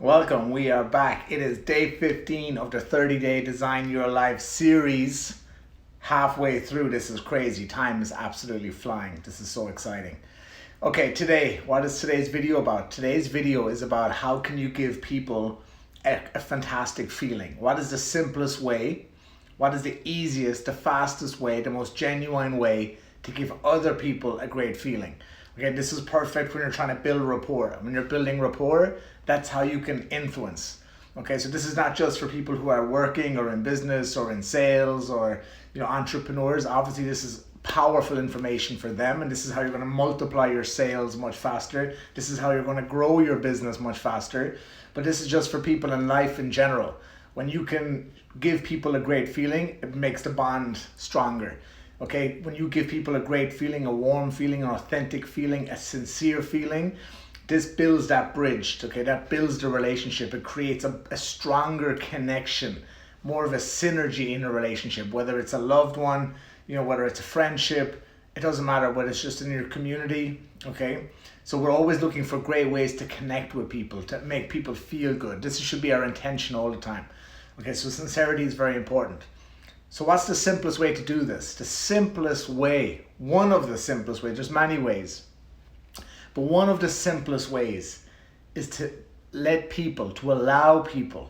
Welcome, we are back. It is day 15 of the 30-day Design Your Life series. Halfway through, this is crazy. Time is absolutely flying. This is so exciting. Okay, today, what is today's video about? Today's video is about how can you give people a fantastic feeling. What is the simplest way? What is the easiest, the fastest way, the most genuine way to give other people a great feeling? Okay, this is perfect when you're trying to build rapport. When you're building rapport, that's how you can influence. Okay, so this is not just for people who are working or in business or in sales or entrepreneurs. Obviously, this is powerful information for them, and this is how you're going to multiply your sales much faster. This is how you're going to grow your business much faster. But this is just for people in life in general. When you can give people a great feeling, it makes the bond stronger. Okay, when you give people a great feeling, a warm feeling, an authentic feeling, a sincere feeling, this builds that bridge, okay? That builds the relationship. It creates a stronger connection, more of a synergy in a relationship, whether it's a loved one, whether it's a friendship, it doesn't matter, whether it's just in your community, okay? So we're always looking for great ways to connect with people, to make people feel good. This should be our intention all the time. Okay, so sincerity is very important. So what's the simplest way to do this? The simplest way, one of the simplest ways, there's many ways, but one of the simplest ways is to allow people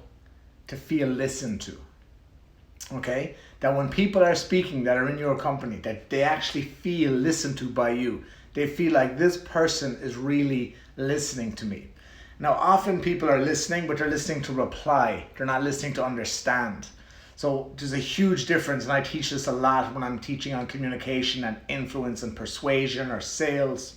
to feel listened to. Okay? That when people are speaking that are in your company, that they actually feel listened to by you. They feel like this person is really listening to me. Now, often people are listening, but they're listening to reply. They're not listening to understand. So there's a huge difference, and I teach this a lot when I'm teaching on communication and influence and persuasion or sales.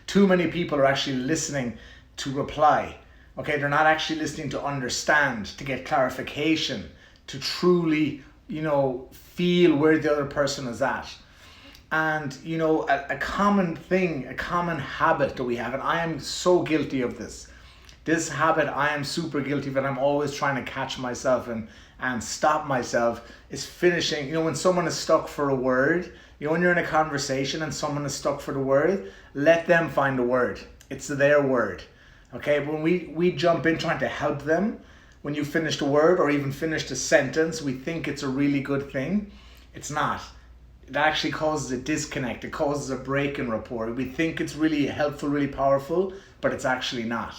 Too many people are actually listening to reply. Okay, they're not actually listening to understand, to get clarification, to truly, feel where the other person is at. And, a common thing, a common habit that we have, and I am so guilty of this. This habit, I am super guilty of it. I'm always trying to catch myself and stop myself, is finishing. When someone is stuck for a word, when you're in a conversation and someone is stuck for the word, let them find the word. It's their word. Okay, when we jump in trying to help them, when you finish the word or even finish the sentence, we think it's a really good thing. It's not. It actually causes a disconnect. It causes a break in rapport. We think it's really helpful, really powerful, but it's actually not.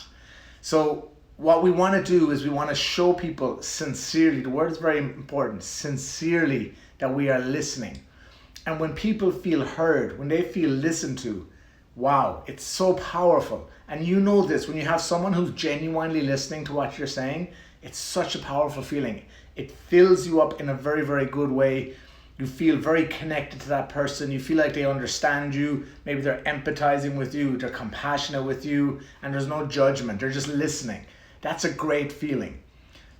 So what we want to do is we want to show people sincerely, the word is very important, sincerely, that we are listening. And when people feel heard, when they feel listened to, wow, it's so powerful. And you know this, when you have someone who's genuinely listening to what you're saying, it's such a powerful feeling. It fills you up in a very, very good way. You feel very connected to that person. You feel like they understand you. Maybe they're empathizing with you. They're compassionate with you. And there's no judgment. They're just listening. That's a great feeling.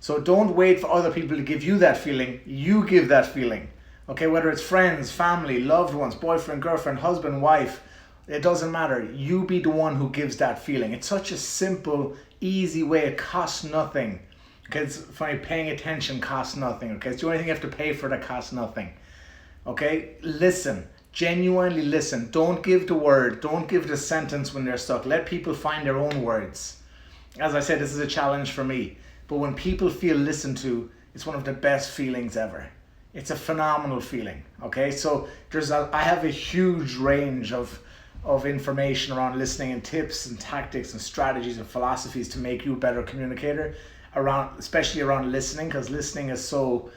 So don't wait for other people to give you that feeling. You give that feeling. Okay, whether it's friends, family, loved ones, boyfriend, girlfriend, husband, wife, it doesn't matter. You be the one who gives that feeling. It's such a simple, easy way. It costs nothing. Okay, it's funny, paying attention costs nothing. Okay, it's the only thing you have to pay for that costs nothing. Okay, listen, genuinely listen. Don't give the word, don't give the sentence when they're stuck. Let people find their own words. As I said, this is a challenge for me. But when people feel listened to, it's one of the best feelings ever. It's a phenomenal feeling. Okay, so I have a huge range of information around listening and tips and tactics and strategies and philosophies to make you a better communicator, especially around listening, because listening is so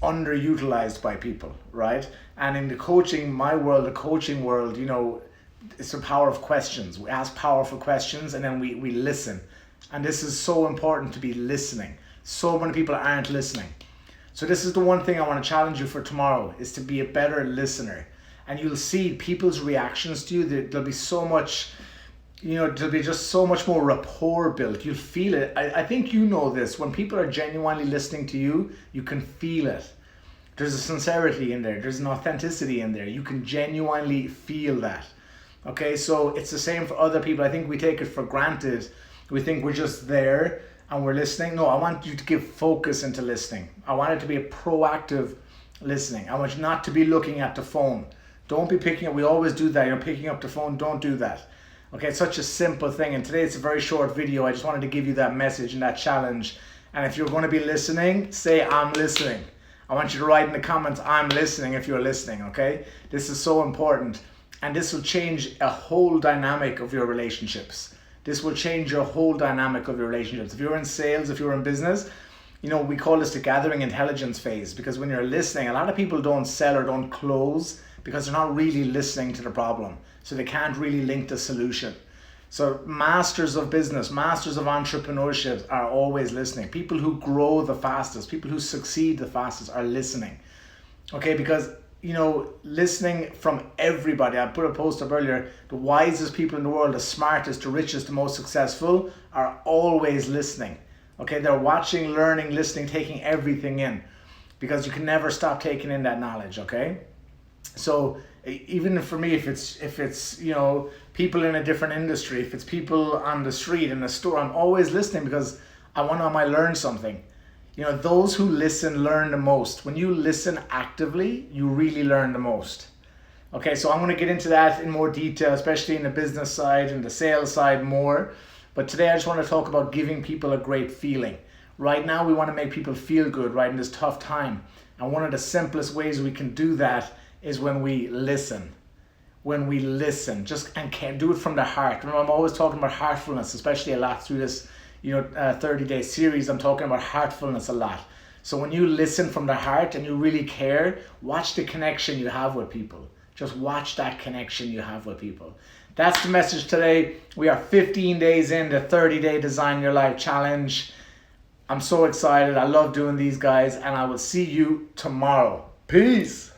underutilized by people, right? And in the coaching world, it's the power of questions. We ask powerful questions and then we listen. And this is so important, to be listening. So many people aren't listening. So this is the one thing I want to challenge you for tomorrow, is to be a better listener. And you'll see people's reactions to you. There'll be so much, there'll be just so much more rapport built. You'll feel it. I think you know this. When people are genuinely listening to you, you can feel it. There's a sincerity in there. There's an authenticity in there. You can genuinely feel that. Okay, so it's the same for other people. I think we take it for granted. We think we're just there and we're listening. No, I want you to give focus into listening. I want it to be a proactive listening. I want you not to be looking at the phone. Don't be picking up. We always do that. You're picking up the phone. Don't do that. Okay, it's such a simple thing, and today it's a very short video. I just wanted to give you that message and that challenge. And if you're going to be listening, say I'm listening. I want you to write in the comments, I'm listening, if you're listening, okay? This is so important, and this will change a whole dynamic of your relationships. This will change your whole dynamic of your relationships. If you're in sales, if you're in business, you know, we call this the gathering intelligence phase, because when you're listening, a lot of people don't sell or don't close because they're not really listening to the problem. So they can't really link the solution. So masters of business, masters of entrepreneurship are always listening. People who grow the fastest, people who succeed the fastest are listening. Okay, because, you know, listening from everybody. I put a post up earlier, the wisest people in the world, the smartest, the richest, the most successful are always listening. Okay, they're watching, learning, listening, taking everything in, because you can never stop taking in that knowledge, okay? So even for me, if it's you know, people in a different industry, if it's people on the street, in the store, I'm always listening because I might learn something. You know, those who listen learn the most. When you listen actively, you really learn the most. Okay, so I'm going to get into that in more detail, especially in the business side and the sales side more. But today I just want to talk about giving people a great feeling. Right now we want to make people feel good, right, in this tough time. And one of the simplest ways we can do that is when we listen. When we listen, and can do it from the heart. Remember, I'm always talking about heartfulness, especially a lot through this 30-day series. I'm talking about heartfulness a lot. So when you listen from the heart and you really care, watch the connection you have with people. Just watch that connection you have with people. That's the message today. We are 15 days in the 30-day Design Your Life Challenge. I'm so excited. I love doing these, guys, and I will see you tomorrow. Peace.